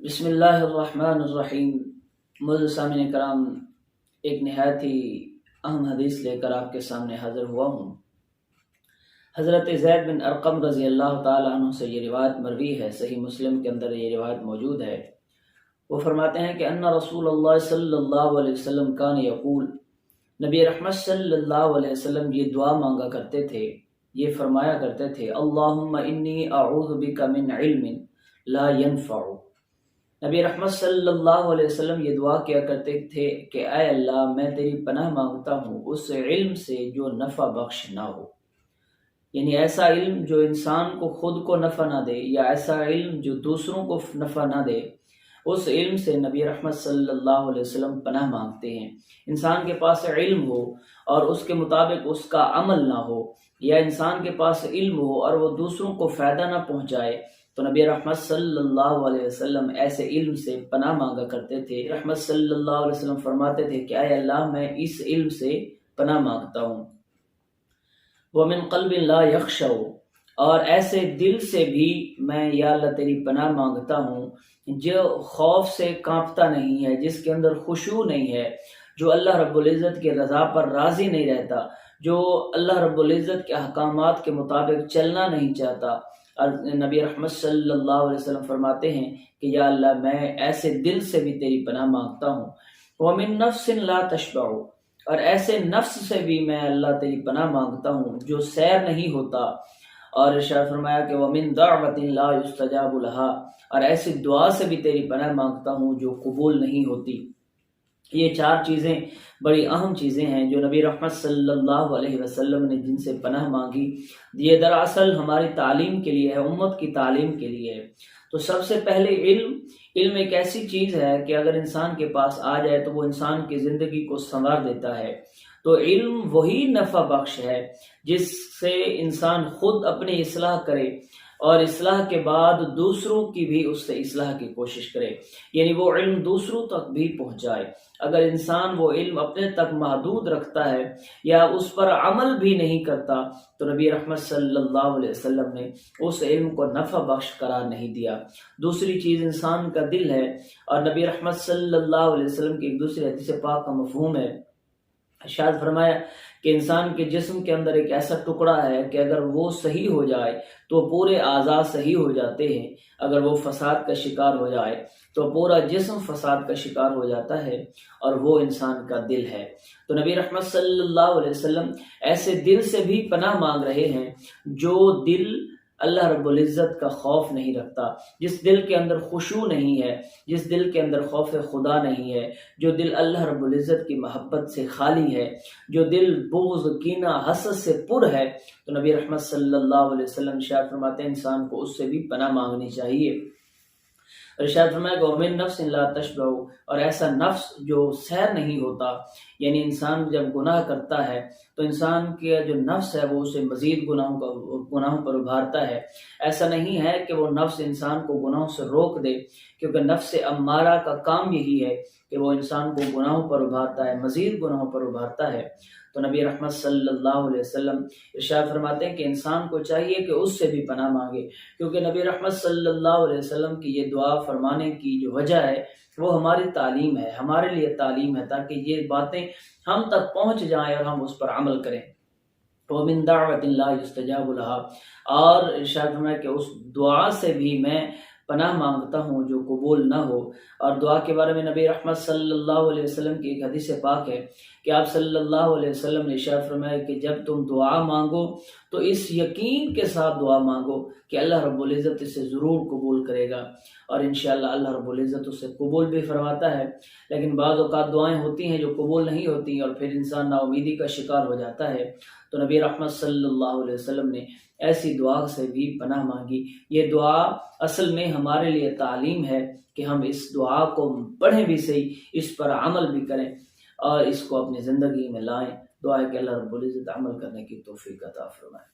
بسم اللہ الرحمن الرحیم۔ معزز سامعین کرام، ایک نہایت ہی اہم حدیث لے کر آپ کے سامنے حاضر ہوا ہوں۔ حضرت زید بن ارقم رضی اللہ تعالیٰ عنہ سے یہ روایت مروی ہے، صحیح مسلم کے اندر یہ روایت موجود ہے۔ وہ فرماتے ہیں کہ ان رسول اللہ صلی اللہ علیہ وسلم کان یقول، نبی رحمت صلی اللہ علیہ وسلم یہ دعا مانگا کرتے تھے، یہ فرمایا کرتے تھے، اللہم انی اعوذ بک من علم لا ينفع۔ نبی رحمت صلی اللہ علیہ وسلم یہ دعا کیا کرتے تھے کہ اے اللہ، میں تیری پناہ مانگتا ہوں اس علم سے جو نفع بخش نہ ہو، یعنی ایسا علم جو انسان کو خود کو نفع نہ دے، یا ایسا علم جو دوسروں کو نفع نہ دے، اس علم سے نبی رحمت صلی اللہ علیہ وسلم پناہ مانگتے ہیں۔ انسان کے پاس علم ہو اور اس کے مطابق اس کا عمل نہ ہو، یا انسان کے پاس علم ہو اور وہ دوسروں کو فائدہ نہ پہنچائے، تو نبی رحمت صلی اللہ علیہ وسلم ایسے علم سے پناہ مانگا کرتے تھے۔ رحمت صلی اللہ علیہ وسلم فرماتے تھے کہ اے اللہ، میں اس علم سے پناہ مانگتا ہوں۔ وَمِن قَلْبٍ لَا يَخْشَعُ، اور ایسے دل سے بھی میں یا اللہ تیری پناہ مانگتا ہوں جو خوف سے کانپتا نہیں ہے، جس کے اندر خشوع نہیں ہے، جو اللہ رب العزت کی رضا پر راضی نہیں رہتا، جو اللہ رب العزت کے احکامات کے مطابق چلنا نہیں چاہتا۔ اور نبی رحمت صلی اللہ علیہ وسلم فرماتے ہیں کہ یا اللہ، میں ایسے دل سے بھی تیری پناہ مانگتا ہوں۔ وَمِن نَفْسٍ لَا تَشْبَعُ، اور ایسے نفس سے بھی میں اللہ تیری پناہ مانگتا ہوں جو سیر نہیں ہوتا۔ اور ارشاد فرمایا کہ وَمِن دَعْوَةٍ لَا يُسْتَجَابُ لَهَا، اور ایسی دعا سے بھی تیری پناہ مانگتا ہوں جو قبول نہیں ہوتی۔ یہ چار چیزیں بڑی اہم چیزیں ہیں جو نبی رحمت صلی اللہ علیہ وسلم نے جن سے پناہ مانگی۔ یہ دراصل ہماری تعلیم کے لیے ہے، امت کی تعلیم کے لیے ہے۔ تو سب سے پہلے علم ایک ایسی چیز ہے کہ اگر انسان کے پاس آ جائے تو وہ انسان کی زندگی کو سنوار دیتا ہے۔ تو علم وہی نفع بخش ہے جس سے انسان خود اپنی اصلاح کرے اور اصلاح کے بعد دوسروں کی بھی اس سے اصلاح کی کوشش کرے، یعنی وہ علم دوسروں تک بھی پہنچائے۔ اگر انسان وہ علم اپنے تک محدود رکھتا ہے یا اس پر عمل بھی نہیں کرتا تو نبی رحمت صلی اللہ علیہ وسلم نے اس علم کو نفع بخش قرار نہیں دیا۔ دوسری چیز انسان کا دل ہے، اور نبی رحمت صلی اللہ علیہ وسلم کی ایک دوسری حدیث پاک کا مفہوم ہے۔ ارشاد فرمایا کہ انسان کے جسم کے اندر ایک ایسا ٹکڑا ہے کہ اگر وہ صحیح ہو جائے تو پورے اعضاء صحیح ہو جاتے ہیں، اگر وہ فساد کا شکار ہو جائے تو پورا جسم فساد کا شکار ہو جاتا ہے، اور وہ انسان کا دل ہے۔ تو نبی رحمت صلی اللہ علیہ وسلم ایسے دل سے بھی پناہ مانگ رہے ہیں جو دل اللہ رب العزت کا خوف نہیں رکھتا، جس دل کے اندر خشوع نہیں ہے، جس دل کے اندر خوف خدا نہیں ہے، جو دل اللہ رب العزت کی محبت سے خالی ہے، جو دل بغض، کینہ، حسد سے پر ہے۔ تو نبی رحمت صلی اللہ علیہ وسلم ارشاد فرماتے ہیں انسان کو اس سے بھی پناہ مانگنی چاہیے۔ ارشاد فرمایا کہ وَمِن نَفْسٍ لَا تَشْبَعُ، اور ایسا نفس جو سیر نہیں ہوتا، یعنی انسان جب گناہ کرتا ہے تو انسان کا جو نفس ہے وہ اسے مزید گناہوں پر ابھارتا ہے۔ ایسا نہیں ہے کہ وہ نفس انسان کو گناہوں سے روک دے، کیونکہ نفس امارہ کا کام یہی ہے کہ وہ انسان کو گناہوں پر ابھارتا ہے، مزید گناہوں پر ابھارتا ہے۔ تو نبی رحمت صلی اللہ علیہ وسلم ارشاد فرماتے ہیں کہ انسان کو چاہیے کہ اس سے بھی پناہ مانگے، کیونکہ نبی رحمت صلی اللہ علیہ وسلم کی یہ دعا فرمانے کی جو وجہ ہے وہ ہماری تعلیم ہے، ہمارے لیے تعلیم ہے، تاکہ یہ باتیں ہم تک پہنچ جائیں اور ہم اس پر عمل کریں۔ وَمِن دَعْوَةٍ لَا يُسْتَجَابُ لَهَا، اور ارشاد فرمایا کہ اس دعا سے بھی میں پناہ مانگتا ہوں جو قبول نہ ہو۔ اور دعا کے بارے میں نبی رحمت صلی اللہ علیہ وسلم کی ایک حدیث پاک ہے کہ آپ صلی اللہ علیہ وسلم نے ارشاد فرمایا کہ جب تم دعا مانگو تو اس یقین کے ساتھ دعا مانگو کہ اللہ رب العزت اسے ضرور قبول کرے گا، اور انشاءاللہ اللہ رب العزت اسے قبول بھی فرماتا ہے۔ لیکن بعض اوقات دعائیں ہوتی ہیں جو قبول نہیں ہوتی اور پھر انسان نا امیدی کا شکار ہو جاتا ہے۔ تو نبی رحمت صلی اللہ علیہ وسلم نے ایسی دعا سے بھی پناہ مانگی۔ یہ دعا اصل میں ہمارے لیے تعلیم ہے کہ ہم اس دعا کو پڑھیں بھی صحیح، اس پر عمل بھی کریں اور اس کو اپنی زندگی میں لائیں۔ دعا ہے کہ اللہ رب العزت عمل کرنے کی توفیق عطا فرمائے۔